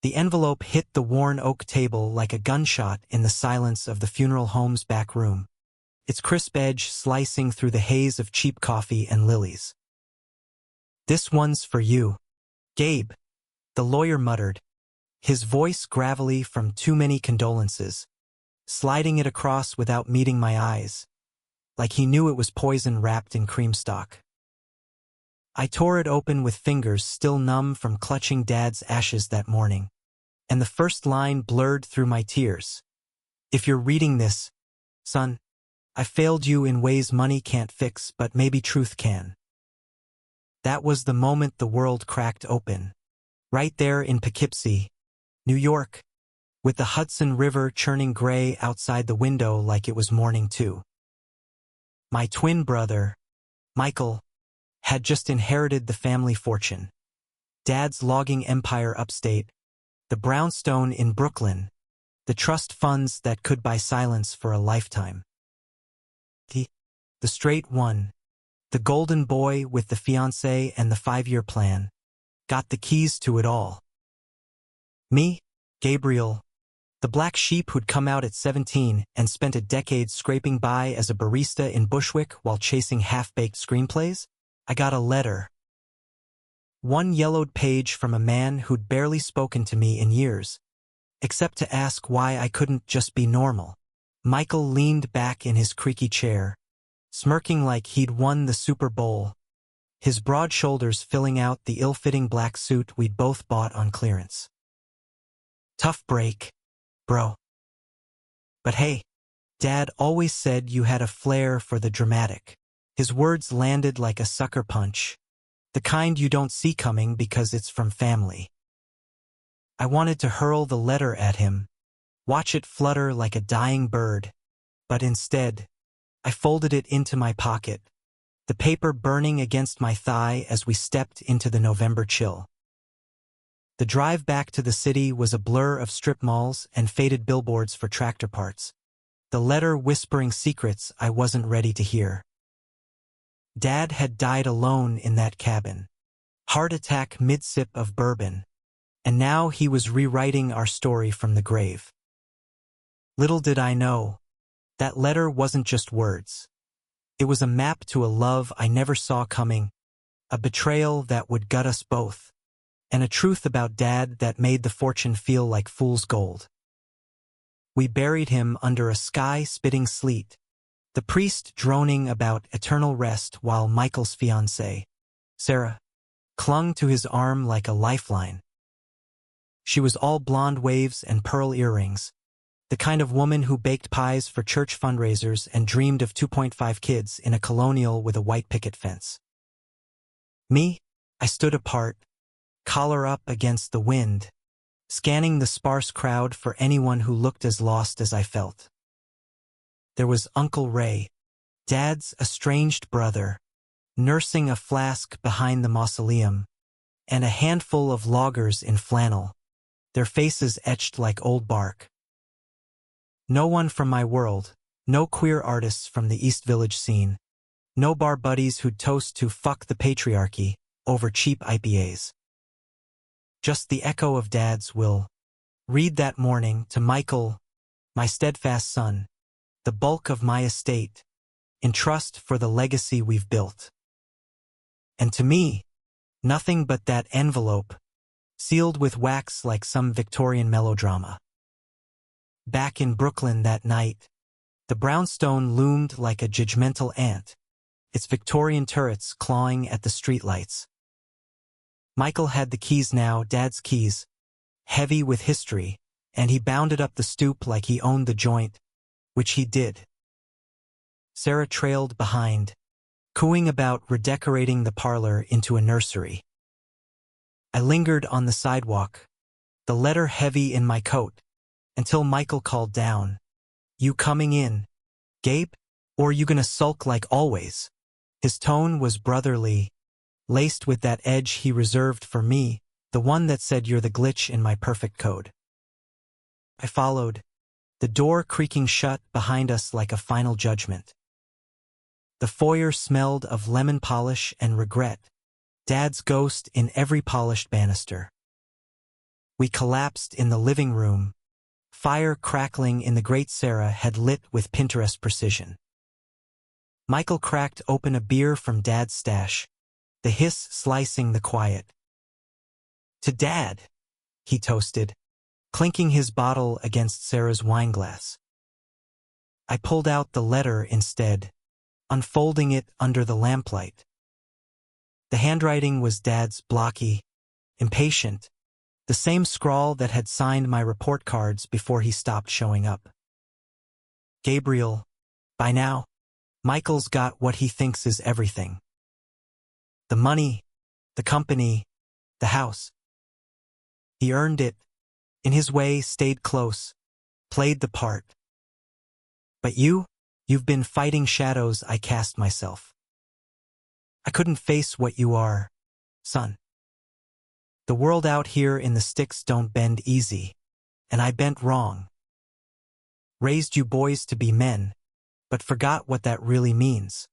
The envelope hit the worn oak table like a gunshot in the silence of the funeral home's back room, its crisp edge slicing through the haze of cheap coffee and lilies. "This one's for you, Gabe," the lawyer muttered, his voice gravelly from too many condolences, sliding it across without meeting my eyes, like he knew it was poison wrapped in creamstock. I tore it open with fingers still numb from clutching Dad's ashes that morning, and the first line blurred through my tears. "If you're reading this, son, I failed you in ways money can't fix, but maybe truth can." That was the moment the world cracked open. Right there in Poughkeepsie, New York, with the Hudson River churning gray outside the window like it was morning too. My twin brother, Michael, had just inherited the family fortune. Dad's logging empire upstate, the brownstone in Brooklyn, the trust funds that could buy silence for a lifetime. The straight one, the golden boy with the fiancé and the 5-year plan, got the keys to it all. Me, Gabriel, the black sheep who'd come out at 17 and spent a decade scraping by as a barista in Bushwick while chasing half-baked screenplays, I got a letter. One yellowed page from a man who'd barely spoken to me in years, except to ask why I couldn't just be normal. Michael leaned back in his creaky chair, smirking like he'd won the Super Bowl, his broad shoulders filling out the ill-fitting black suit we'd both bought on clearance. "Tough break, bro. But hey, Dad always said you had a flair for the dramatic." His words landed like a sucker punch, the kind you don't see coming because it's from family. I wanted to hurl the letter at him, watch it flutter like a dying bird, but instead, I folded it into my pocket, the paper burning against my thigh as we stepped into the November chill. The drive back to the city was a blur of strip malls and faded billboards for tractor parts, the letter whispering secrets I wasn't ready to hear. Dad had died alone in that cabin, heart attack mid-sip of bourbon, and now he was rewriting our story from the grave. Little did I know, that letter wasn't just words. It was a map to a love I never saw coming, a betrayal that would gut us both, and a truth about Dad that made the fortune feel like fool's gold. We buried him under a sky-spitting sleet, the priest droning about eternal rest while Michael's fiancée, Sarah, clung to his arm like a lifeline. She was all blonde waves and pearl earrings, the kind of woman who baked pies for church fundraisers and dreamed of 2.5 kids in a colonial with a white picket fence. Me, I stood apart, collar up against the wind, scanning the sparse crowd for anyone who looked as lost as I felt. There was Uncle Ray, Dad's estranged brother, nursing a flask behind the mausoleum, and a handful of loggers in flannel, their faces etched like old bark. No one from my world, no queer artists from the East Village scene, no bar buddies who'd toast to "fuck the patriarchy" over cheap IPAs. Just the echo of Dad's will read that morning to Michael, my steadfast son, the bulk of my estate, in trust for the legacy we've built. And to me, nothing but that envelope, sealed with wax like some Victorian melodrama. Back in Brooklyn that night, the brownstone loomed like a judgmental ant, its Victorian turrets clawing at the streetlights. Michael had the keys now, Dad's keys, heavy with history, and he bounded up the stoop like he owned the joint, which he did. Sarah trailed behind, cooing about redecorating the parlor into a nursery. I lingered on the sidewalk, the letter heavy in my coat, until Michael called down, "You coming in, Gabe? Or you gonna sulk like always?" His tone was brotherly, laced with that edge he reserved for me, the one that said you're the glitch in my perfect code. I followed, the door creaking shut behind us like a final judgment. The foyer smelled of lemon polish and regret, Dad's ghost in every polished banister. We collapsed in the living room, fire crackling in the grate Sarah had lit with Pinterest precision. Michael cracked open a beer from Dad's stash, the hiss slicing the quiet. "To Dad," he toasted, clinking his bottle against Sarah's wineglass. I pulled out the letter instead, unfolding it under the lamplight. The handwriting was Dad's, blocky, impatient, the same scrawl that had signed my report cards before he stopped showing up. "Gabriel, by now, Michael's got what he thinks is everything. The money, the company, the house. He earned it, in his way stayed close, played the part. But you've been fighting shadows I cast myself. I couldn't face what you are, son. The world out here in the sticks don't bend easy, and I bent wrong. Raised you boys to be men, but forgot what that really means.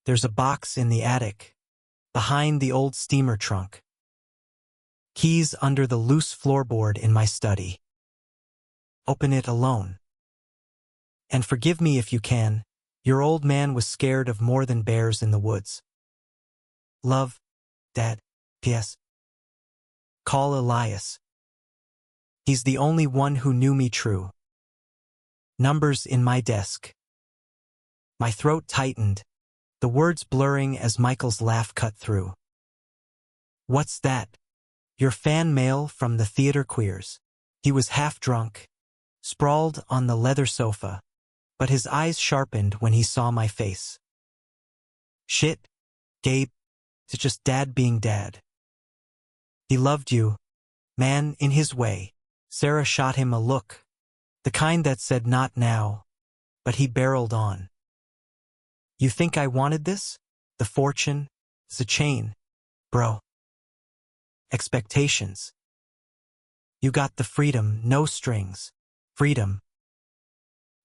There's a box in the attic, behind the old steamer trunk. Keys under the loose floorboard in my study. Open it alone. And forgive me if you can, your old man was scared of more than bears in the woods. Love, Dad. P.S. Call Elias. He's the only one who knew me true. Numbers in my desk." My throat tightened, the words blurring as Michael's laugh cut through. "What's that?" "Your fan mail from the theater queers." He was half drunk, sprawled on the leather sofa, but his eyes sharpened when he saw my face. "Shit, Gabe, it's just Dad being Dad. He loved you, man, in his way." Sarah shot him a look, the kind that said not now, but he barreled on. "You think I wanted this? The fortune? The chain? Bro. Expectations. You got the freedom, no strings. Freedom."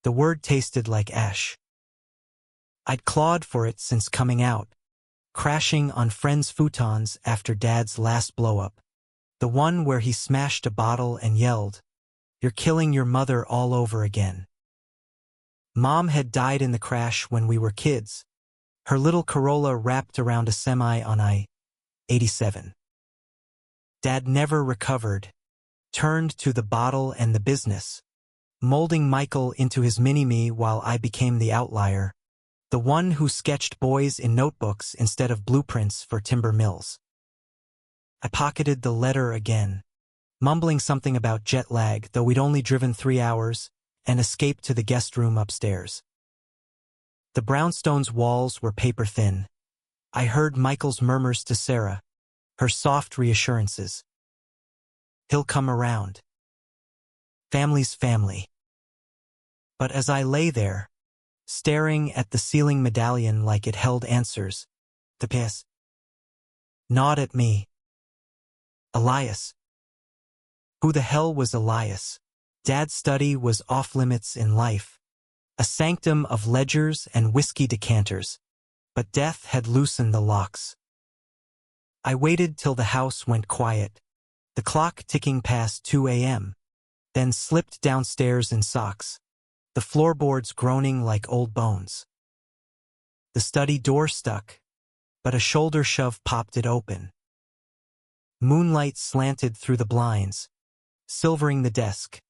The word tasted like ash. I'd clawed for it since coming out, crashing on friends' futons after Dad's last blow-up, the one where he smashed a bottle and yelled, "You're killing your mother all over again." Mom had died in the crash when we were kids, her little Corolla wrapped around a semi on I-87. Dad never recovered, turned to the bottle and the business, molding Michael into his mini-me while I became the outlier, the one who sketched boys in notebooks instead of blueprints for timber mills. I pocketed the letter again, mumbling something about jet lag, though we'd only driven 3 hours, and escaped to the guest room upstairs. The brownstone's walls were paper-thin. I heard Michael's murmurs to Sarah, her soft reassurances. He'll come around. Family's family. But as I lay there, staring at the ceiling medallion like it held answers, the PS gnawed at me. Elias. Who the hell was Elias? Dad's study was off-limits in life, a sanctum of ledgers and whiskey decanters, but death had loosened the locks. I waited till the house went quiet, the clock ticking past 2 a.m., then slipped downstairs in socks, the floorboards groaning like old bones. The study door stuck, but a shoulder shove popped it open. Moonlight slanted through the blinds, silvering the desk,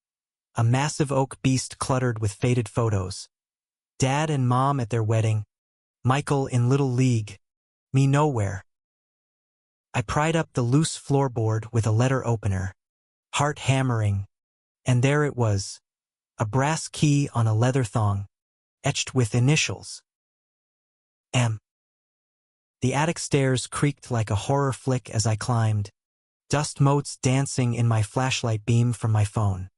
a massive oak beast cluttered with faded photos. Dad and Mom at their wedding, Michael in Little League, me nowhere. I pried up the loose floorboard with a letter opener, heart hammering, and there it was, a brass key on a leather thong, etched with initials. M. The attic stairs creaked like a horror flick as I climbed, dust motes dancing in my flashlight beam from my phone.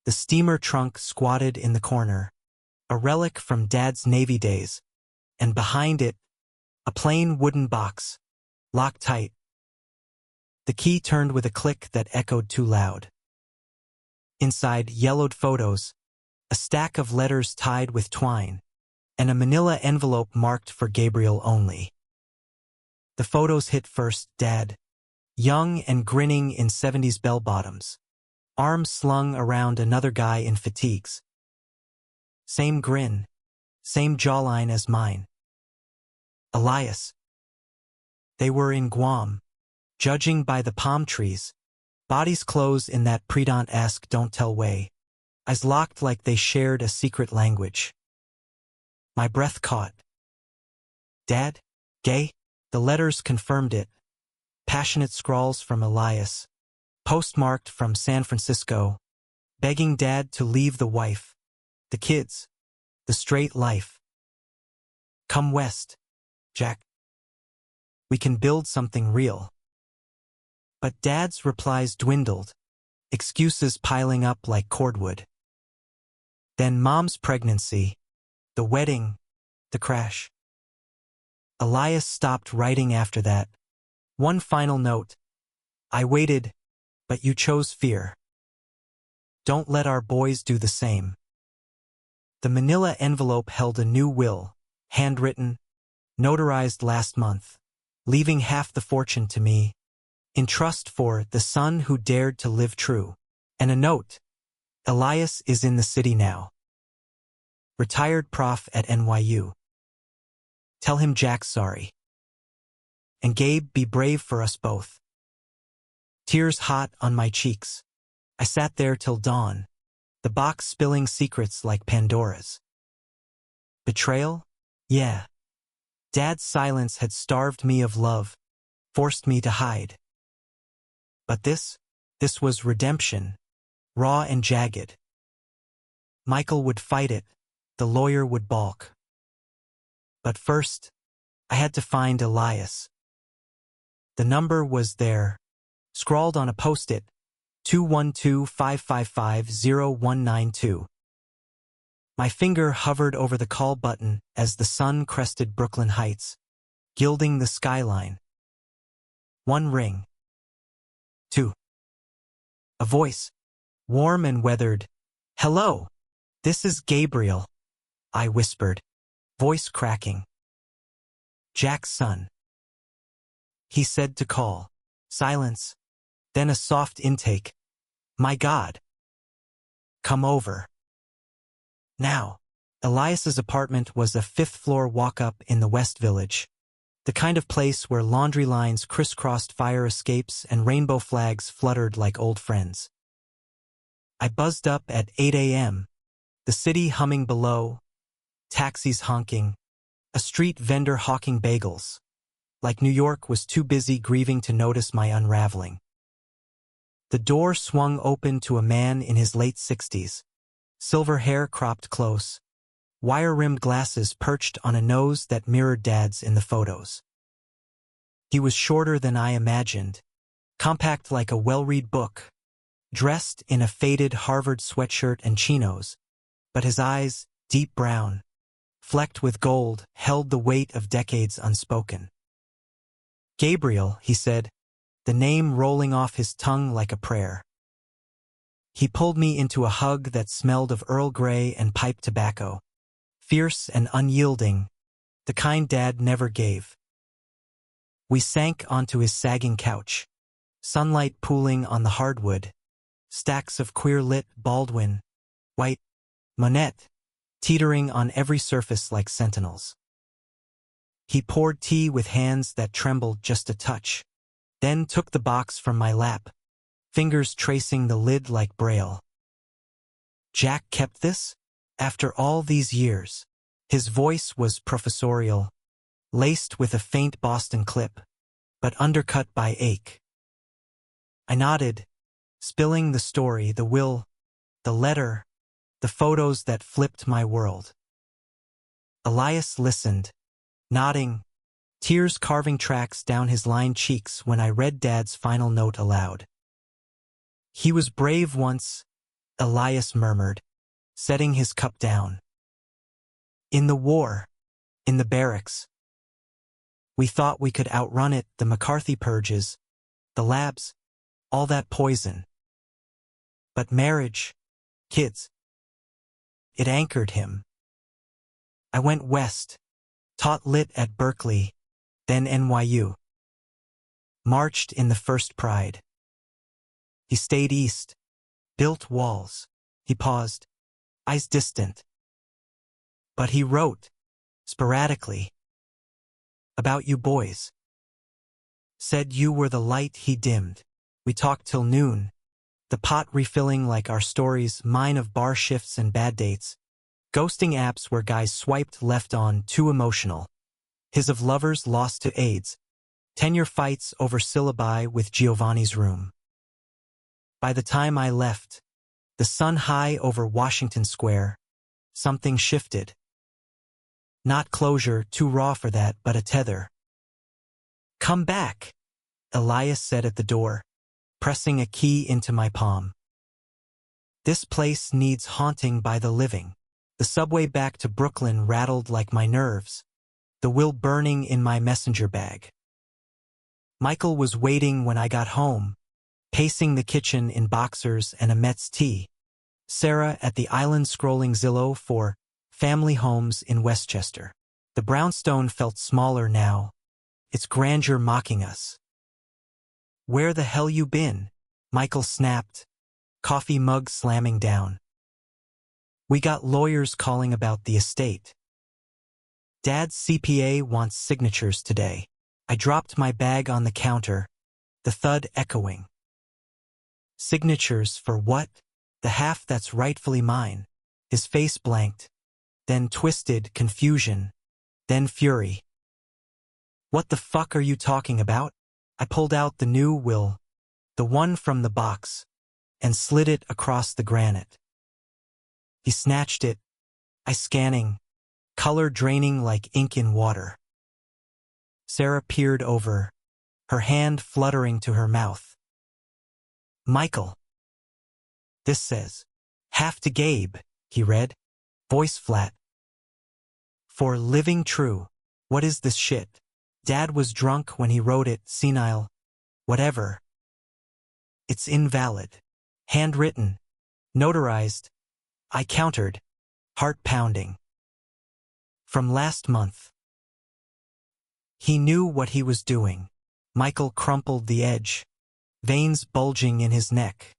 The steamer trunk squatted in the corner, a relic from Dad's Navy days, and behind it, a plain wooden box, locked tight. The key turned with a click that echoed too loud. Inside, yellowed photos, a stack of letters tied with twine, and a manila envelope marked for Gabriel only. The photos hit first, Dad, young and grinning in 70s bell-bottoms, arms slung around another guy in fatigues. Same grin, same jawline as mine. Elias. They were in Guam, judging by the palm trees, bodies closed in that predant-esque don't-tell way, eyes locked like they shared a secret language. My breath caught. Dad? Gay? The letters confirmed it. Passionate scrawls from Elias, postmarked from San Francisco, begging Dad to leave the wife, the kids, the straight life. Come west, Jack. We can build something real. But Dad's replies dwindled, excuses piling up like cordwood. Then Mom's pregnancy, the wedding, the crash. Elias stopped writing after that. One final note. I waited, but you chose fear. Don't let our boys do the same. The manila envelope held a new will, handwritten, notarized last month, leaving half the fortune to me, in trust for the son who dared to live true. And a note. Elias is in the city now. Retired prof at NYU. Tell him Jack's sorry. And Gabe, be brave for us both. Tears hot on my cheeks. I sat there till dawn, the box spilling secrets like Pandora's. Betrayal? Yeah. Dad's silence had starved me of love, forced me to hide. But this was redemption, raw and jagged. Michael would fight it, the lawyer would balk. But first, I had to find Elias. The number was there, scrawled on a post-it, 212-555-0192. My finger hovered over the call button as the sun crested Brooklyn Heights, gilding the skyline. One ring. Two. A voice, warm and weathered. Hello, this is Gabriel, I whispered, voice cracking. Jack's son. He said to call. Silence. Then a soft intake. My God. Come over. Now. Elias's apartment was a fifth-floor walk-up in the West Village, the kind of place where laundry lines crisscrossed fire escapes and rainbow flags fluttered like old friends. I buzzed up at 8 a.m., the city humming below, taxis honking, a street vendor hawking bagels, like New York was too busy grieving to notice my unraveling. The door swung open to a man in his late 60s, silver hair cropped close, wire-rimmed glasses perched on a nose that mirrored Dad's in the photos. He was shorter than I imagined, compact like a well-read book, dressed in a faded Harvard sweatshirt and chinos, but his eyes, deep brown, flecked with gold, held the weight of decades unspoken. Gabriel, he said, the name rolling off his tongue like a prayer. He pulled me into a hug that smelled of Earl Grey and pipe tobacco, fierce and unyielding, the kind Dad never gave. We sank onto his sagging couch, sunlight pooling on the hardwood, stacks of queer-lit Baldwin, white, Monet, teetering on every surface like sentinels. He poured tea with hands that trembled just a touch, then took the box from my lap, fingers tracing the lid like braille. Jack kept this? After all these years. His voice was professorial, laced with a faint Boston clip, but undercut by ache. I nodded, spilling the story, the will, the letter, the photos that flipped my world. Elias listened, nodding, tears carving tracks down his lined cheeks when I read Dad's final note aloud. He was brave once, Elias murmured, setting his cup down. In the war, in the barracks. We thought we could outrun it, the McCarthy purges, the labs, all that poison. But marriage, kids. It anchored him. I went west, taught lit at Berkeley, then NYU. marched in the first pride. He stayed east, built walls. He paused, eyes distant. But he wrote, sporadically, about you boys. Said you were the light he dimmed. We talked till noon, the pot refilling like our stories, mine of bar shifts and bad dates, ghosting apps where guys swiped left on too emotional, his of lovers lost to AIDS, tenure fights over syllabi with Giovanni's room. By the time I left, the sun high over Washington Square, something shifted. Not closure, too raw for that, but a tether. Come back, Elias said at the door, pressing a key into my palm. This place needs haunting by the living. The subway back to Brooklyn rattled like my nerves, the will burning in my messenger bag. Michael was waiting when I got home, pacing the kitchen in boxers and a Mets tee. Sarah at the island scrolling Zillow for family homes in Westchester. The brownstone felt smaller now, its grandeur mocking us. Where the hell you been? Michael snapped, coffee mug slamming down. We got lawyers calling about the estate. Dad's CPA wants signatures today. I dropped my bag on the counter, the thud echoing. Signatures for what? The half that's rightfully mine. His face blanked, then twisted confusion, then fury. What the fuck are you talking about? I pulled out the new will, the one from the box, and slid it across the granite. He snatched it, I scanning, color draining like ink in water. Sarah peered over, her hand fluttering to her mouth. Michael. This says, half to Gabe, he read, voice flat. For living true, what is this shit? Dad was drunk when he wrote it, senile, whatever. It's invalid. Handwritten, notarized. I countered, heart pounding. From last month. He knew what he was doing. Michael crumpled the edge, veins bulging in his neck.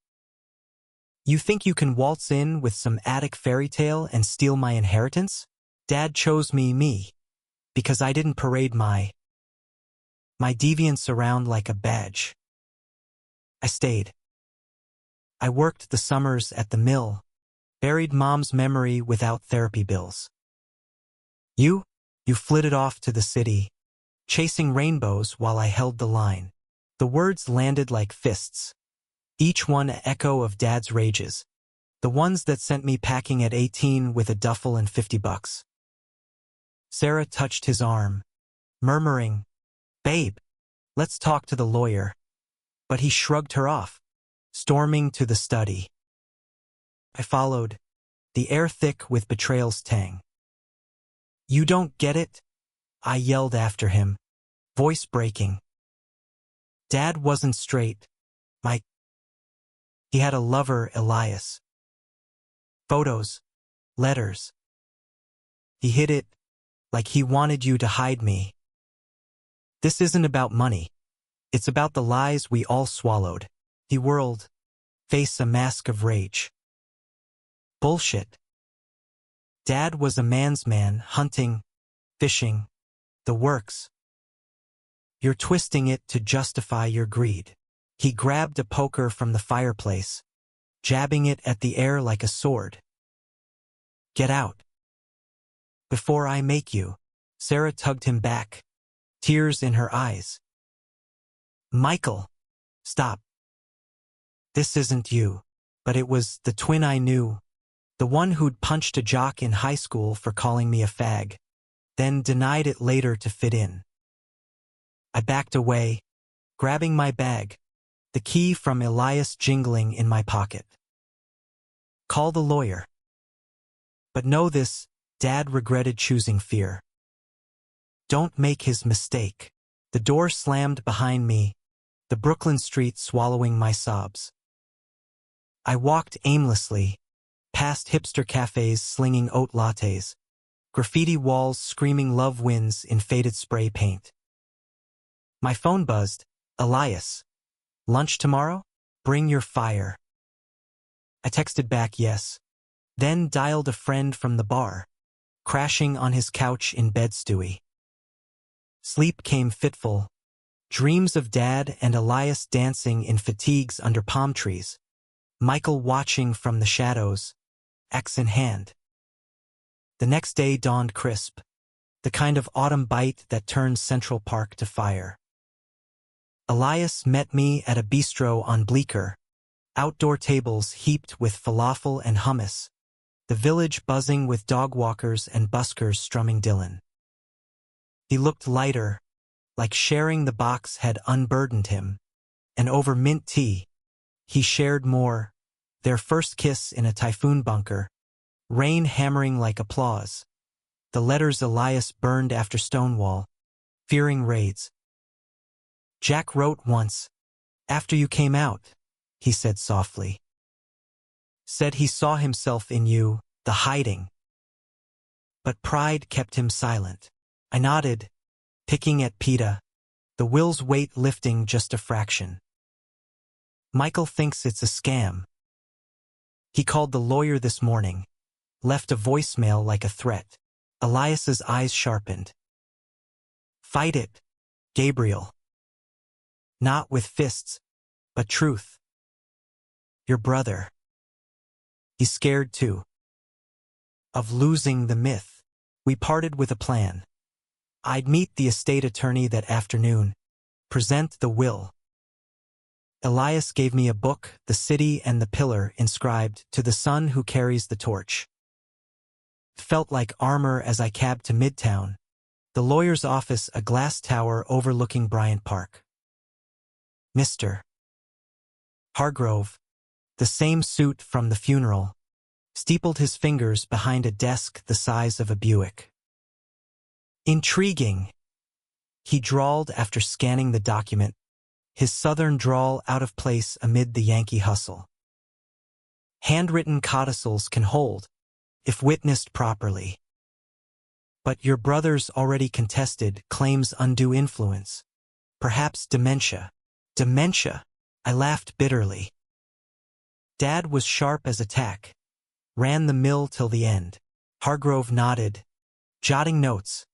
You think you can waltz in with some attic fairy tale and steal my inheritance? Dad chose me, because I didn't parade my deviance around like a badge. I stayed. I worked the summers at the mill, buried Mom's memory without therapy bills. You flitted off to the city, chasing rainbows while I held the line. The words landed like fists, each one an echo of Dad's rages, the ones that sent me packing at 18 with a duffel and $50. Sarah touched his arm, murmuring, Babe, let's talk to the lawyer. But he shrugged her off, storming to the study. I followed, the air thick with betrayal's tang. You don't get it? I yelled after him, voice breaking. Dad wasn't straight, Mike. He had a lover, Elias. Photos, letters. He hid it, like he wanted you to hide me. This isn't about money. It's about the lies we all swallowed. He whirled, face a mask of rage. Bullshit. Dad was a man's man, hunting, fishing, the works. You're twisting it to justify your greed. He grabbed a poker from the fireplace, jabbing it at the air like a sword. Get out. Before I make you. Sarah tugged him back, tears in her eyes. Michael, stop. This isn't you. But it was the twin I knew, the one who'd punched a jock in high school for calling me a fag, then denied it later to fit in. I backed away, grabbing my bag, the key from Elias jingling in my pocket. Call the lawyer. But know this, Dad regretted choosing fear. Don't make his mistake. The door slammed behind me, the Brooklyn street swallowing my sobs. I walked aimlessly, past hipster cafes slinging oat lattes, graffiti walls screaming love wins in faded spray paint. My phone buzzed, Elias. Lunch tomorrow? Bring your fire. I texted back yes, then dialed a friend from the bar, crashing on his couch in bed Stewie. Sleep came fitful, dreams of Dad and Elias dancing in fatigues under palm trees, Michael watching from the shadows, axe in hand. The next day dawned crisp, the kind of autumn bite that turns Central Park to fire. Elias met me at a bistro on Bleecker, outdoor tables heaped with falafel and hummus, the village buzzing with dog walkers and buskers strumming Dylan. He looked lighter, like sharing the box had unburdened him, and over mint tea, he shared more, their first kiss in a typhoon bunker, rain hammering like applause, the letters Elias burned after Stonewall, fearing raids. Jack wrote once, "After you came out," he said softly. Said he saw himself in you, the hiding. But pride kept him silent. I nodded, picking at PETA, the will's weight lifting just a fraction. Michael thinks it's a scam. He called the lawyer this morning, left a voicemail like a threat. Elias's eyes sharpened. Fight it, Gabriel. Not with fists, but truth. Your brother. He's scared too. Of losing the myth. We parted with a plan. I'd meet the estate attorney that afternoon, present the will. Elias gave me a book, The City and the Pillar, inscribed, "To the son who carries the torch." Felt like armor as I cabbed to Midtown, the lawyer's office a glass tower overlooking Bryant Park. Mr. Hargrove, the same suit from the funeral, steepled his fingers behind a desk the size of a Buick. Intriguing, he drawled after scanning the document, his southern drawl out of place amid the Yankee hustle. Handwritten codicils can hold, if witnessed properly. But your brother's already contested claims undue influence, perhaps dementia. Dementia, I laughed bitterly. Dad was sharp as a tack, ran the mill till the end. Hargrove nodded, jotting notes.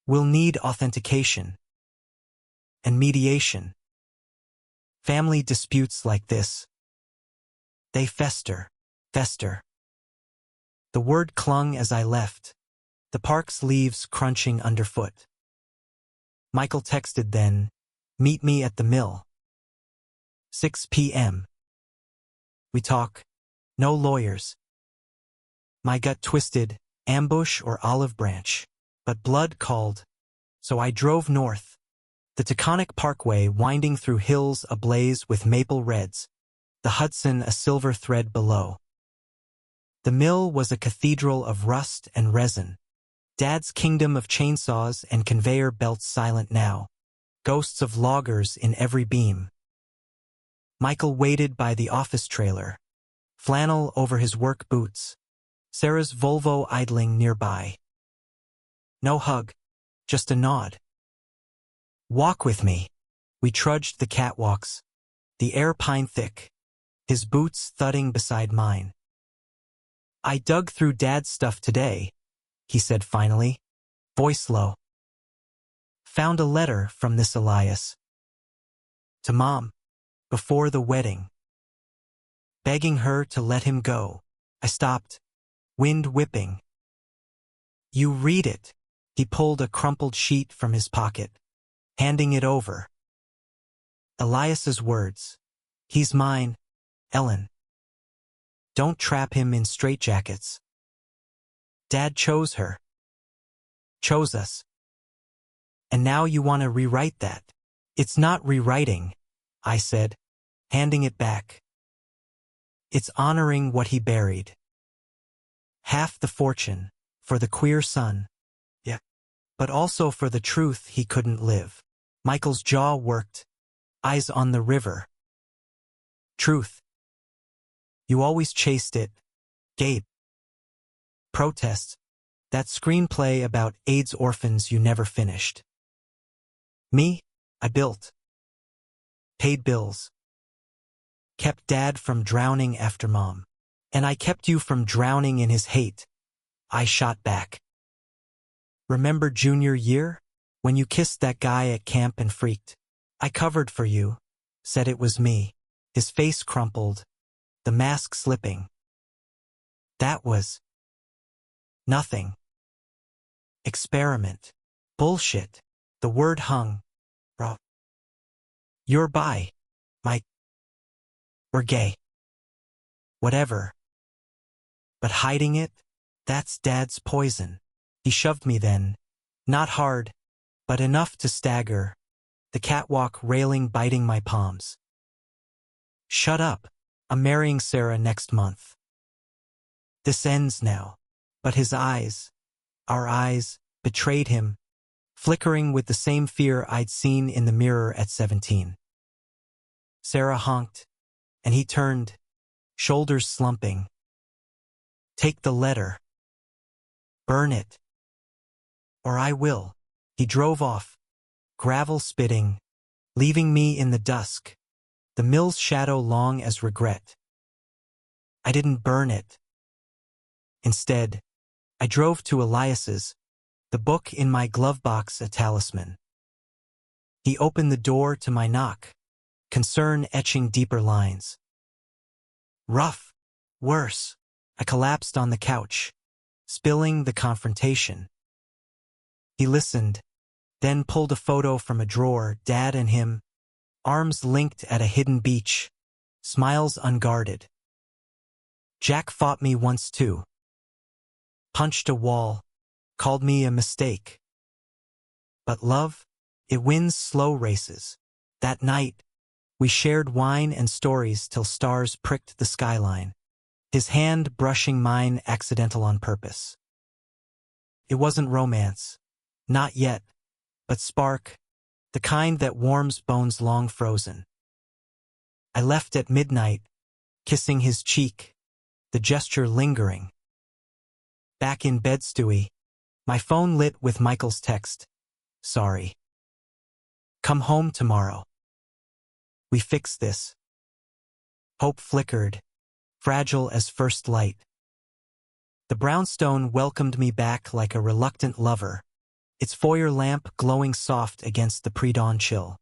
We'll need authentication and mediation. Family disputes like this, they fester. The word clung as I left, the park's leaves crunching underfoot. Michael texted then, "Meet me at the mill. 6 p.m. We talk, no lawyers." My gut twisted, ambush or olive branch, but blood called, so I drove north, the Taconic Parkway winding through hills ablaze with maple reds, the Hudson a silver thread below. The mill was a cathedral of rust and resin, Dad's kingdom of chainsaws and conveyor belts silent now, ghosts of loggers in every beam. Michael waited by the office trailer, flannel over his work boots, Sarah's Volvo idling nearby. No hug, just a nod. Walk with me. We trudged the catwalks, the air pine thick, his boots thudding beside mine. I dug through Dad's stuff today, he said finally, voice low. Found a letter from this Elias. To Mom, before the wedding. Begging her to let him go. I stopped, wind whipping. You read it. He pulled a crumpled sheet from his pocket, handing it over. Elias's words. He's mine, Ellen. Don't trap him in straitjackets. Dad chose her. Chose us. And now you want to rewrite that. It's not rewriting, I said, handing it back. It's honoring what he buried. Half the fortune, for the queer son. Yeah. But also for the truth he couldn't live. Michael's jaw worked, eyes on the river. Truth. You always chased it, Gabe. Protests. That screenplay about AIDS orphans you never finished. Me, I built. paid bills, kept Dad from drowning after Mom. And I kept you from drowning in his hate. I shot back. Remember junior year? When you kissed that guy at camp and freaked? I covered for you, said it was me. His face crumpled, the mask slipping. That was nothing. Experiment. Bullshit. The word hung. Bro. You're bi. Mike. We're gay. Whatever. But hiding it? That's Dad's poison. He shoved me then. Not hard, but enough to stagger. The catwalk railing biting my palms. Shut up. I'm marrying Sarah next month. This ends now. But his eyes, our eyes, betrayed him, flickering with the same fear I'd seen in the mirror at 17. Sarah honked, and he turned, shoulders slumping. Take the letter. Burn it. Or I will. He drove off, gravel spitting, leaving me in the dusk, the mill's shadow long as regret. I didn't burn it. Instead, I drove to Elias's, the book in my glove box a talisman. He opened the door to my knock, concern etching deeper lines. Rough. Worse. I collapsed on the couch, spilling the confrontation. He listened, then pulled a photo from a drawer, Dad and him, arms linked at a hidden beach, smiles unguarded. Jack fought me once too. Punched a wall, called me a mistake. But love, it wins slow races. That night, we shared wine and stories till stars pricked the skyline, his hand brushing mine accidental on purpose. It wasn't romance, not yet, but spark, the kind that warms bones long frozen. I left at midnight, kissing his cheek, the gesture lingering. Back in bed, Stewie, my phone lit with Michael's text. Sorry. Come home tomorrow. We fix this. Hope flickered, fragile as first light. The brownstone welcomed me back like a reluctant lover, its foyer lamp glowing soft against the pre-dawn chill.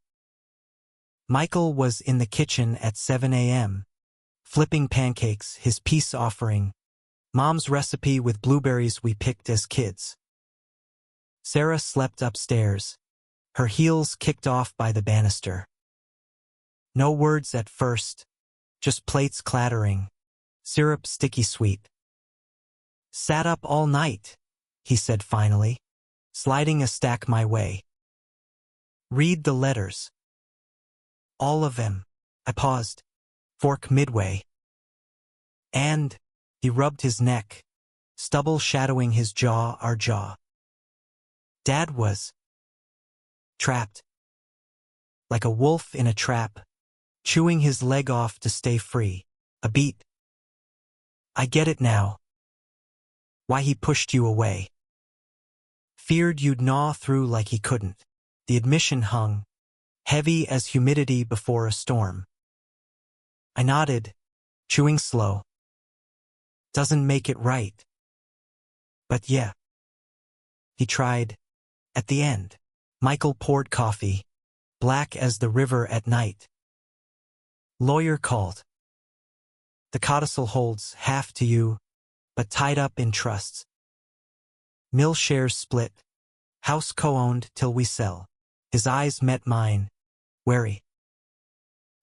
Michael was in the kitchen at 7 a.m., flipping pancakes, his peace offering, Mom's recipe with blueberries we picked as kids. Sarah slept upstairs, her heels kicked off by the banister. No words at first, just plates clattering, syrup sticky sweet. Sat up all night, he said finally, sliding a stack my way. Read the letters. All of them. I paused, fork midway. And, he rubbed his neck, stubble shadowing his jaw, our jaw. Dad was trapped. Like a wolf in a trap, chewing his leg off to stay free. A beat. I get it now. Why he pushed you away. Feared you'd gnaw through like he couldn't. The admission hung, heavy as humidity before a storm. I nodded, chewing slow. Doesn't make it right. But yeah. He tried. At the end, Michael poured coffee, black as the river at night. Lawyer called. The codicil holds half to you, but tied up in trusts. Mill shares split. House co-owned till we sell. His eyes met mine, wary.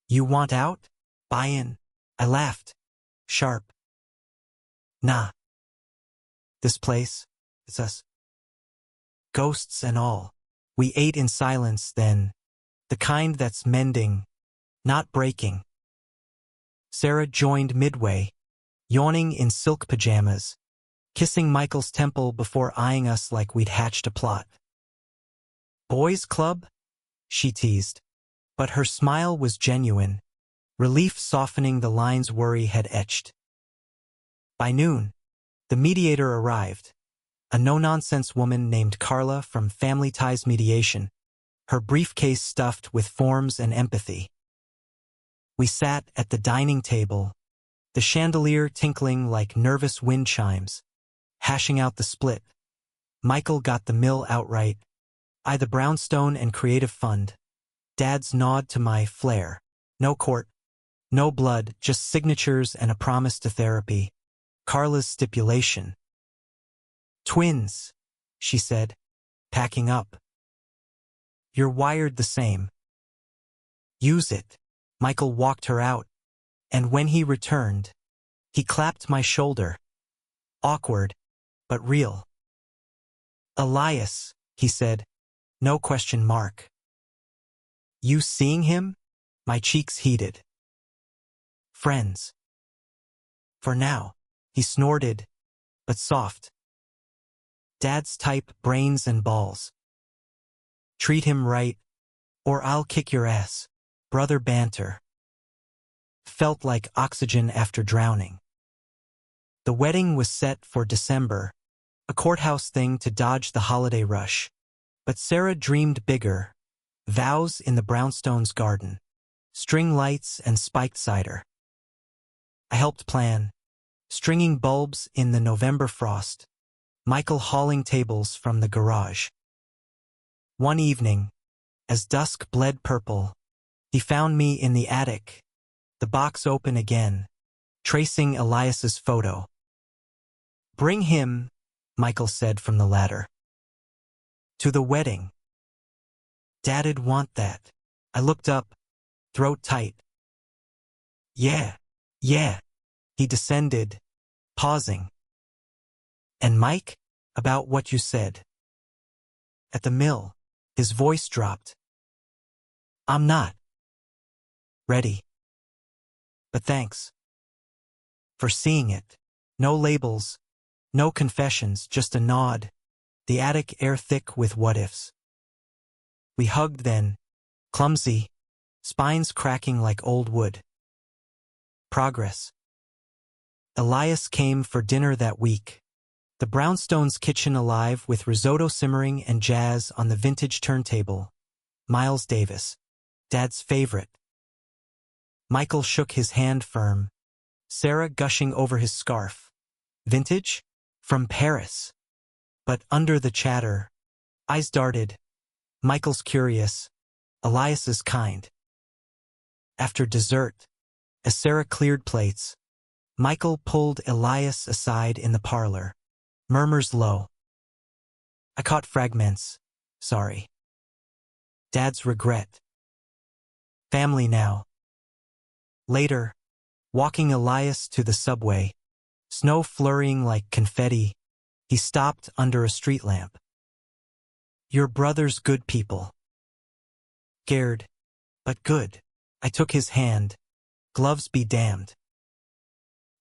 You want out? Buy in. I laughed. Sharp. Nah. This place, it's us. Ghosts and all. We ate in silence then, the kind that's mending, not breaking. Sarah joined midway, yawning in silk pajamas, kissing Michael's temple before eyeing us like we'd hatched a plot. Boys' club? She teased. But her smile was genuine, relief softening the lines worry had etched. By noon, the mediator arrived, a no-nonsense woman named Carla from Family Ties Mediation, her briefcase stuffed with forms and empathy. We sat at the dining table, the chandelier tinkling like nervous wind chimes, hashing out the split. Michael got the mill outright, I the brownstone and creative fund. Dad's nod to my flair. No court, no blood, just signatures and a promise to therapy. Carla's stipulation. Twins, she said, packing up. You're wired the same. Use it. Michael walked her out, and when he returned, he clapped my shoulder. Awkward, but real. Elias, he said, no question mark. You seeing him? My cheeks heated. Friends. For now, he snorted, but soft. Dad's type, brains and balls. Treat him right, or I'll kick your ass. Brother banter. Felt like oxygen after drowning. The wedding was set for December, a courthouse thing to dodge the holiday rush. But Sarah dreamed bigger. Vows in the brownstone's garden. String lights and spiked cider. I helped plan. Stringing bulbs in the November frost. Michael hauling tables from the garage. One evening, as dusk bled purple, he found me in the attic, the box open again, tracing Elias's photo. Bring him, Michael said from the ladder. To the wedding. Dad'd want that. I looked up, throat tight. Yeah. He descended, pausing. And Mike, about what you said. At the mill, his voice dropped. I'm not ready. But thanks for seeing it. No labels, no confessions, just a nod. The attic air thick with what-ifs. We hugged then, clumsy, spines cracking like old wood. Progress. Elias came for dinner that week. The brownstone's kitchen alive with risotto simmering and jazz on the vintage turntable. Miles Davis. Dad's favorite. Michael shook his hand firm. Sarah gushing over his scarf. Vintage? From Paris. But under the chatter, eyes darted. Michael's curious. Elias's kind. After dessert, as Sarah cleared plates, Michael pulled Elias aside in the parlor. Murmurs low. I caught fragments. Sorry. Dad's regret. Family now. Later, walking Elias to the subway, snow flurrying like confetti, he stopped under a street lamp. Your brother's good people. Scared, but good. I took his hand. Gloves be damned.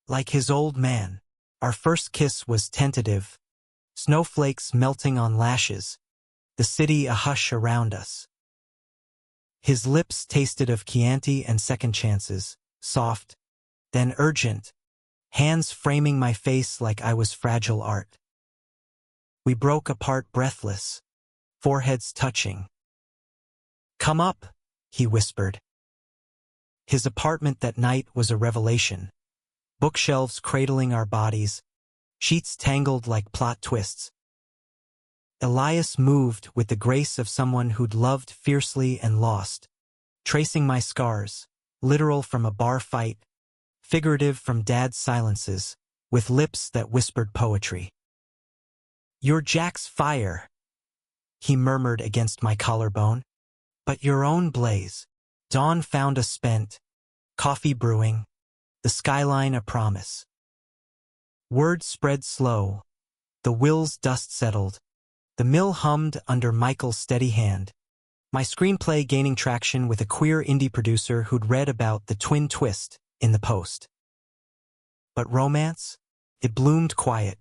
Like his old man, our first kiss was tentative. Snowflakes melting on lashes. The city a hush around us. His lips tasted of Chianti and second chances, soft, then urgent, hands framing my face like I was fragile art. We broke apart breathless, foreheads touching. Come up, he whispered. His apartment that night was a revelation. Bookshelves cradling our bodies, sheets tangled like plot twists. Elias moved with the grace of someone who'd loved fiercely and lost, tracing my scars, literal from a bar fight, figurative from Dad's silences, with lips that whispered poetry. You're Jack's fire, he murmured against my collarbone, but your own blaze. Dawn found us spent, coffee brewing, the skyline a promise. Word spread slow, the will's dust settled. The mill hummed under Michael's steady hand. My screenplay gaining traction with a queer indie producer who'd read about the twin twist in the Post. But romance? It bloomed quiet.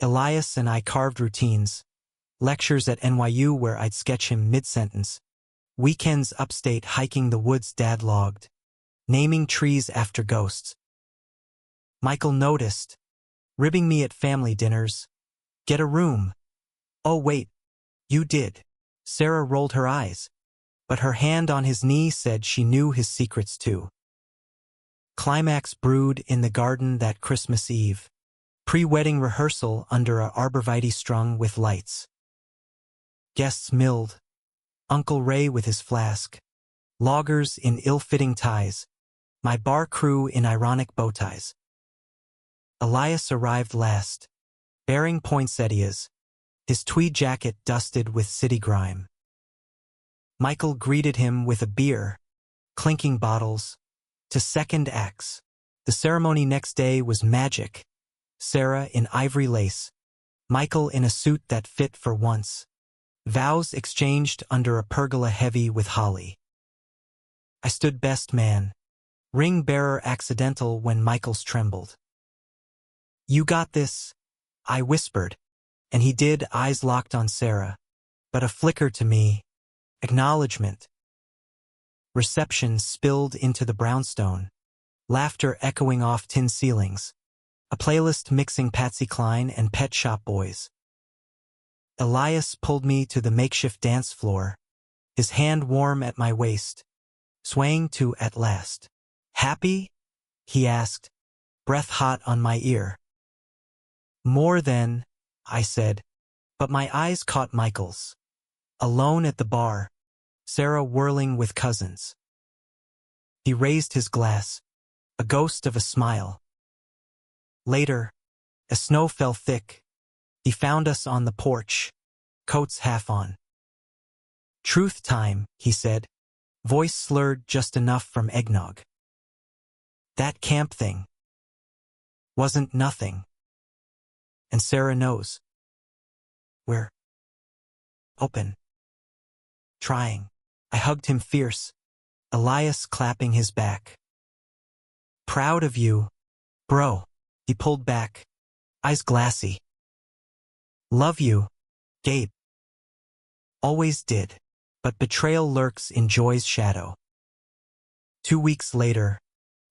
Elias and I carved routines. Lectures at NYU where I'd sketch him mid-sentence. Weekends upstate hiking the woods Dad logged. Naming trees after ghosts. Michael noticed. Ribbing me at family dinners. Get a room. Oh wait, you did. Sarah rolled her eyes. but her hand on his knee said she knew his secrets too. Climax brewed in the garden that Christmas Eve. Pre-wedding rehearsal under a arborvitae strung with lights. Guests milled. Uncle Ray with his flask. Loggers in ill-fitting ties. My bar crew in ironic bow ties. Elias arrived last, bearing poinsettias, his tweed jacket dusted with city grime. Michael greeted him with a beer, clinking bottles, to second acts. The ceremony next day was magic. Sarah in ivory lace, Michael in a suit that fit for once. Vows exchanged under a pergola heavy with holly. I stood best man, ring bearer accidental when Michael's trembled. You got this, I whispered, and he did, eyes locked on Sarah, but a flicker to me, acknowledgement. Reception spilled into the brownstone, laughter echoing off tin ceilings. A playlist mixing Patsy Cline and Pet Shop Boys. Elias pulled me to the makeshift dance floor, his hand warm at my waist, swaying to At Last. Happy? He asked, breath hot on my ear. More than, I said, but my eyes caught Michael's. Alone at the bar, Sarah whirling with cousins. He raised his glass, a ghost of a smile. Later, as snow fell thick, he found us on the porch, coats half on. Truth time, he said, voice slurred just enough from eggnog. That camp thing wasn't nothing. And Sarah knows. We're open. Trying. I hugged him fierce, Elias clapping his back. Proud of you, bro. He pulled back, eyes glassy. Love you, Gabe. Always did, but betrayal lurks in joy's shadow. 2 weeks later,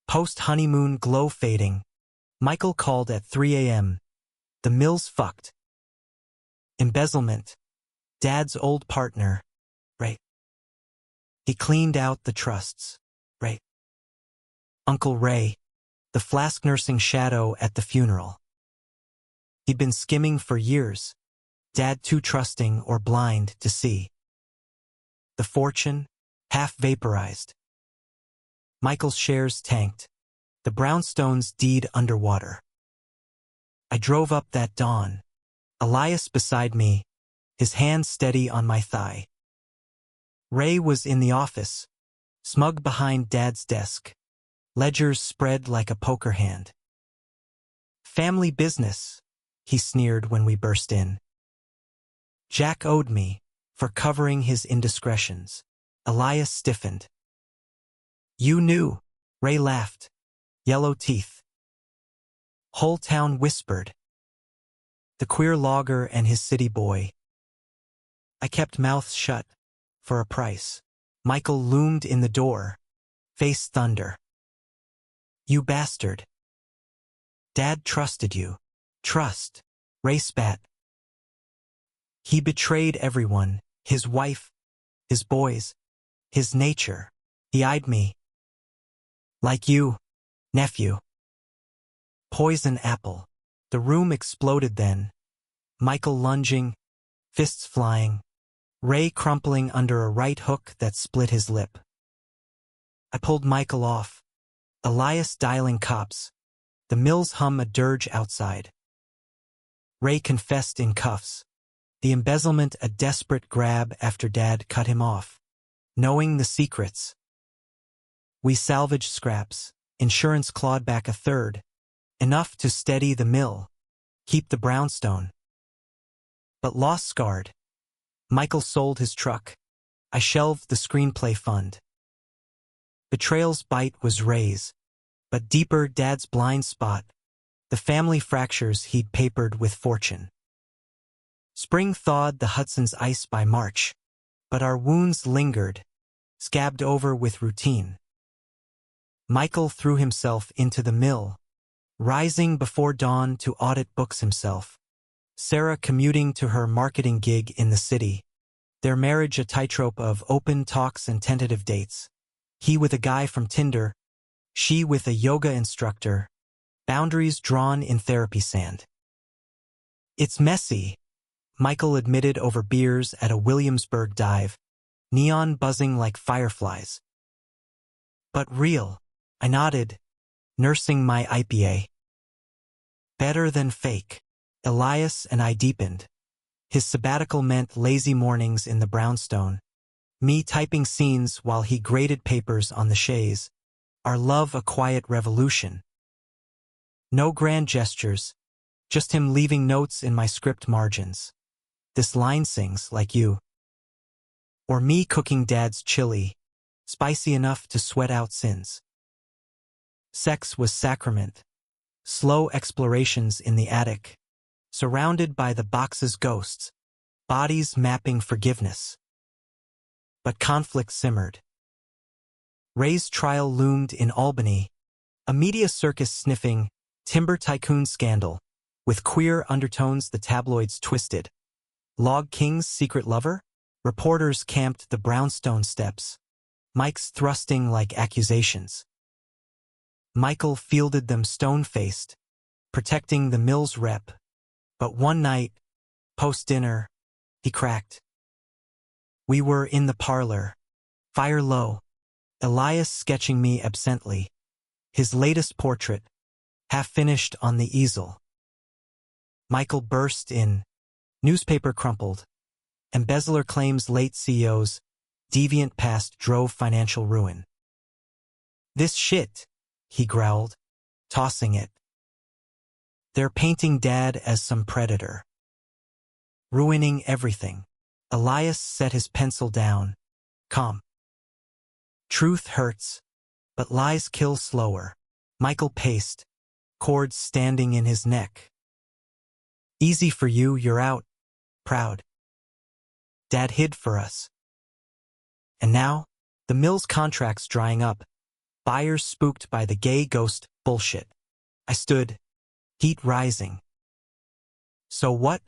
post-honeymoon glow fading, Michael called at 3 a.m. The mill's fucked. Embezzlement. Dad's old partner, Ray. He cleaned out the trusts, Ray. Uncle Ray. The flask-nursing shadow at the funeral. He'd been skimming for years, Dad too trusting or blind to see. The fortune, half vaporized. Michael's shares tanked, the brownstone's deed underwater. I drove up that dawn, Elias beside me, his hand steady on my thigh. Ray was in the office, smug behind Dad's desk. Ledgers spread like a poker hand. Family business, he sneered when we burst in. Jack owed me for covering his indiscretions. Elias stiffened. You knew, Ray laughed, yellow teeth. Whole town whispered. The queer logger and his city boy. I kept mouths shut, for a price. Michael loomed in the door, face thunder. You bastard. Dad trusted you. Trust. Ray spat. He betrayed everyone, his wife, his boys, his nature. He eyed me. Like you, nephew. Poison apple. The room exploded then. Michael lunging, fists flying. Ray crumpling under a right hook that split his lip. I pulled Michael off. Elias dialing cops. The mills hum a dirge outside. Ray confessed in cuffs. The embezzlement a desperate grab after Dad cut him off. Knowing the secrets. We salvaged scraps. Insurance clawed back a third. Enough to steady the mill. Keep the brownstone. But loss scarred. Michael sold his truck. I shelved the screenplay fund. Betrayal's bite was Ray's, but deeper Dad's blind spot, the family fractures he'd papered with fortune. Spring thawed the Hudson's ice by March, but our wounds lingered, scabbed over with routine. Michael threw himself into the mill, rising before dawn to audit books himself. Sarah commuting to her marketing gig in the city. Their marriage a tightrope of open talks and tentative dates. He with a guy from Tinder, she with a yoga instructor, boundaries drawn in therapy sand. It's messy, Michael admitted over beers at a Williamsburg dive, neon buzzing like fireflies. But real, I nodded, nursing my IPA. Better than fake. Elias and I deepened. His sabbatical meant lazy mornings in the brownstone, me typing scenes while he graded papers on the chaise, our love a quiet revolution. No grand gestures, just him leaving notes in my script margins. This line sings like you. Or me cooking Dad's chili, spicy enough to sweat out sins. Sex was sacrament. Slow explorations in the attic, surrounded by the box's ghosts, bodies mapping forgiveness. But conflict simmered. Ray's trial loomed in Albany, a media circus sniffing, timber tycoon scandal, with queer undertones the tabloids twisted. Log King's secret lover? Reporters camped the brownstone steps, mics thrusting like accusations. Michael fielded them stone-faced, protecting the Mills rep. But one night, post-dinner, he cracked. We were in the parlor, fire low, Elias sketching me absently, his latest portrait, half-finished on the easel. Michael burst in, newspaper crumpled, embezzler claims late CEO's deviant past drove financial ruin. This shit, he growled, tossing it. They're painting Dad as some predator. Ruining everything. Elias set his pencil down. Calm. Truth hurts, but lies kill slower. Michael paced, cords standing in his neck. Easy for you, you're out. Proud. Dad hid for us. And now, the Mills contract's drying up. Buyers spooked by the gay ghost bullshit. I stood, heat rising. So what?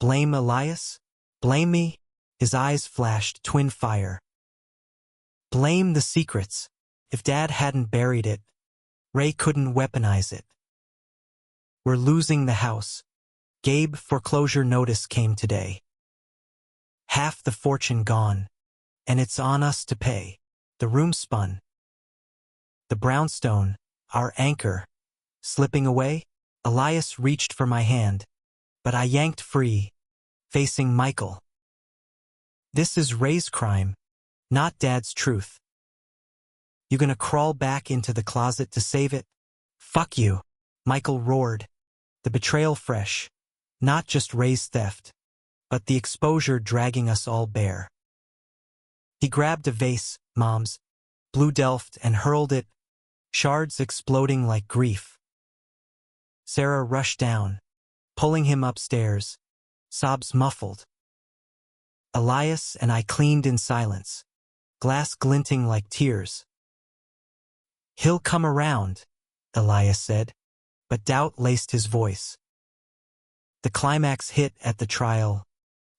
Blame Elias? Blame me? His eyes flashed twin fire. Blame the secrets. If Dad hadn't buried it, Ray couldn't weaponize it. We're losing the house. Gabe foreclosure notice came today. Half the fortune gone, and it's on us to pay. The room spun. The brownstone, our anchor, slipping away. Elias reached for my hand, but I yanked free, facing Michael. This is Ray's crime, not Dad's truth. You gonna crawl back into the closet to save it? Fuck you, Michael roared, the betrayal fresh, not just Ray's theft, but the exposure dragging us all bare. He grabbed a vase, Mom's, blue delft, and hurled it, shards exploding like grief. Sarah rushed down, pulling him upstairs, sobs muffled. Elias and I cleaned in silence, glass glinting like tears. He'll come around, Elias said, but doubt laced his voice. The climax hit at the trial,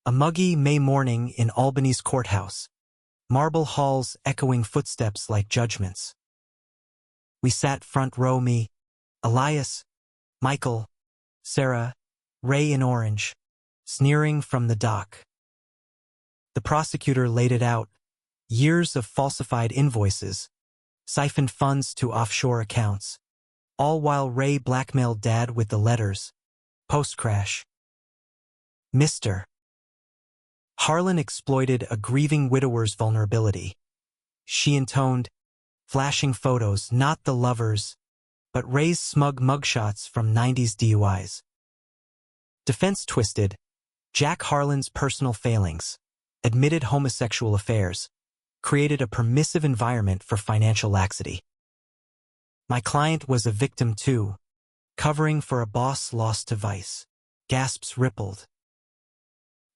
a muggy May morning in Albany's courthouse, marble halls echoing footsteps like judgments. We sat front row, me, Elias, Michael, Sarah, Ray in orange, sneering from the dock. The prosecutor laid it out, years of falsified invoices, siphoned funds to offshore accounts, all while Ray blackmailed Dad with the letters, post-crash. Mr. Harlan exploited a grieving widower's vulnerability. She intoned, flashing photos, not the lovers, but Ray's smug mugshots from 90s DUIs. Defense twisted, Jack Harlan's personal failings, admitted homosexual affairs, created a permissive environment for financial laxity. My client was a victim too, covering for a boss lost to vice. Gasps rippled.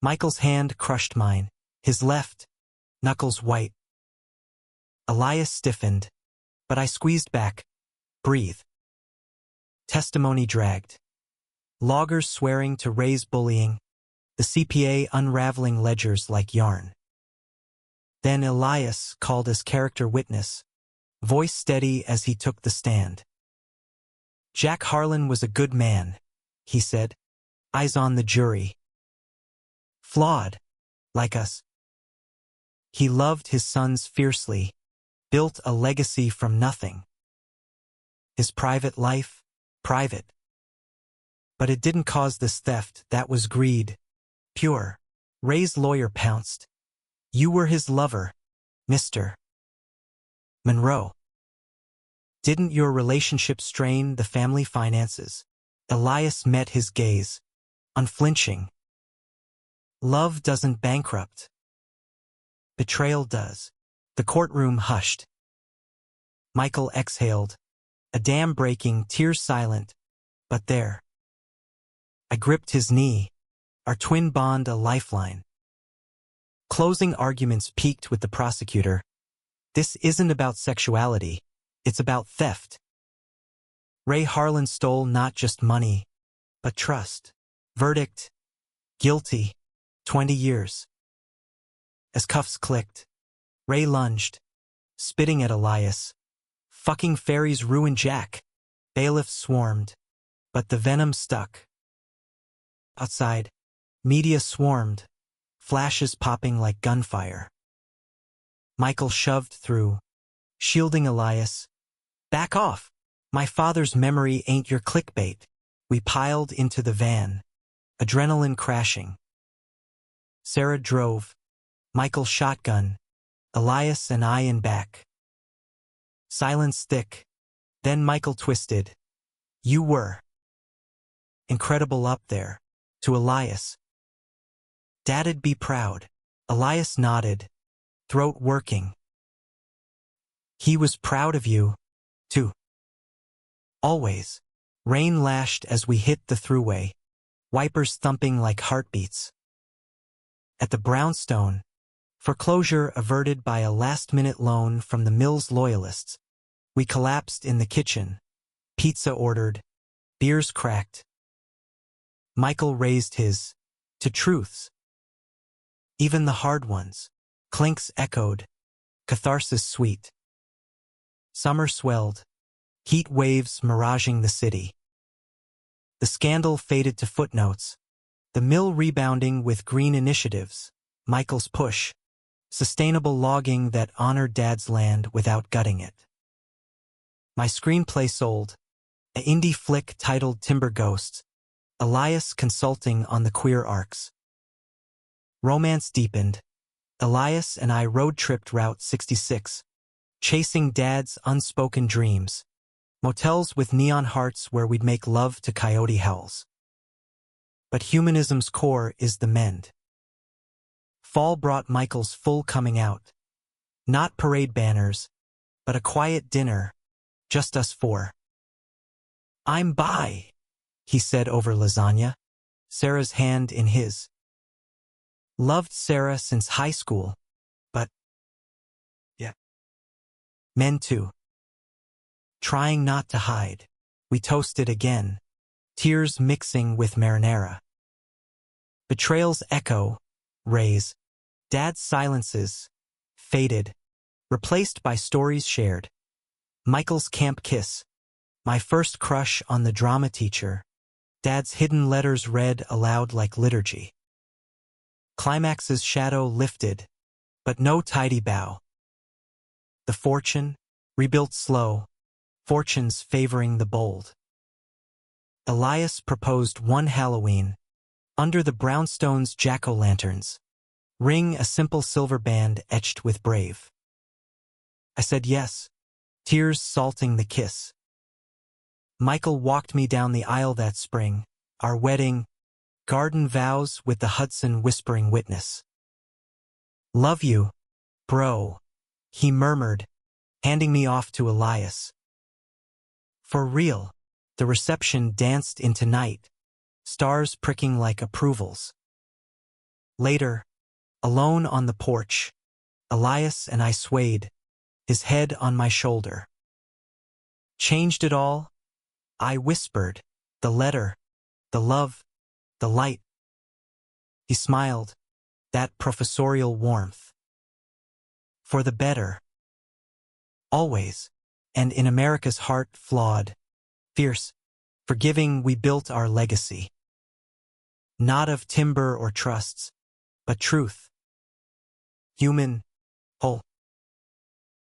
Michael's hand crushed mine, his left, knuckles white. Elias stiffened, but I squeezed back. Breathe. Testimony dragged. Loggers swearing to Ray's bullying, the CPA unraveling ledgers like yarn. Then Elias called as character witness, voice steady as he took the stand. Jack Harlan was a good man, he said, eyes on the jury. Flawed, like us. He loved his sons fiercely, built a legacy from nothing. His private life, private. But it didn't cause this theft, that was greed. Pure. Ray's lawyer pounced. You were his lover, Mr. Monroe. Didn't your relationship strain the family finances? Elias met his gaze, unflinching. Love doesn't bankrupt. Betrayal does. The courtroom hushed. Michael exhaled, a dam breaking, tears silent, but there. I gripped his knee, our twin bond a lifeline. Closing arguments peaked with the prosecutor. This isn't about sexuality, it's about theft. Ray Harlan stole not just money, but trust. Verdict: guilty, 20 years. As cuffs clicked, Ray lunged, spitting at Elias. Fucking fairies ruined Jack. Bailiffs swarmed, but the venom stuck. Outside, media swarmed, flashes popping like gunfire. Michael shoved through, shielding Elias. Back off! My father's memory ain't your clickbait. We piled into the van, adrenaline crashing. Sarah drove, Michael shotgun, Elias and I in back. Silence thick. Then Michael twisted. You were incredible up there. To Elias. Dad'd be proud. Elias nodded, throat working. He was proud of you, too. Always. Rain lashed as we hit the thruway, wipers thumping like heartbeats. At the brownstone, foreclosure averted by a last-minute loan from the Mills loyalists, we collapsed in the kitchen, pizza ordered, beers cracked. Michael raised his to truths. Even the hard ones. Clinks echoed, catharsis sweet. Summer swelled, heat waves miraging the city. The scandal faded to footnotes, the mill rebounding with green initiatives, Michael's push, sustainable logging that honored Dad's land without gutting it. My screenplay sold, an indie flick titled Timber Ghosts, Elias consulting on the queer arcs. Romance deepened. Elias and I road-tripped Route 66, chasing Dad's unspoken dreams, motels with neon hearts where we'd make love to coyote howls. But humanism's core is the mend. Fall brought Michael's full coming out. Not parade banners, but a quiet dinner, just us four. I'm bi, he said over lasagna, Sarah's hand in his. Loved Sarah since high school, but yeah. Men too. Trying not to hide, we toasted again, tears mixing with marinara. Betrayal's echo, Ray's, Dad's silences, faded, replaced by stories shared. Michael's camp kiss, my first crush on the drama teacher, Dad's hidden letters read aloud like liturgy. Climax's shadow lifted, but no tidy bow. The fortune, rebuilt slow, fortunes favoring the bold. Elias proposed one Halloween, under the brownstone's jack-o'-lanterns, ring a simple silver band etched with brave. I said yes, tears salting the kiss. Michael walked me down the aisle that spring, our wedding, garden vows with the Hudson whispering witness. Love you, bro, he murmured, handing me off to Elias. For real, the reception danced into night, stars pricking like approvals. Later, alone on the porch, Elias and I swayed, his head on my shoulder. Changed it all? I whispered, the letter, the love, the light. He smiled, that professorial warmth. For the better. Always. And in America's heart, flawed, fierce, forgiving, we built our legacy. Not of timber or trusts, but truth. Human,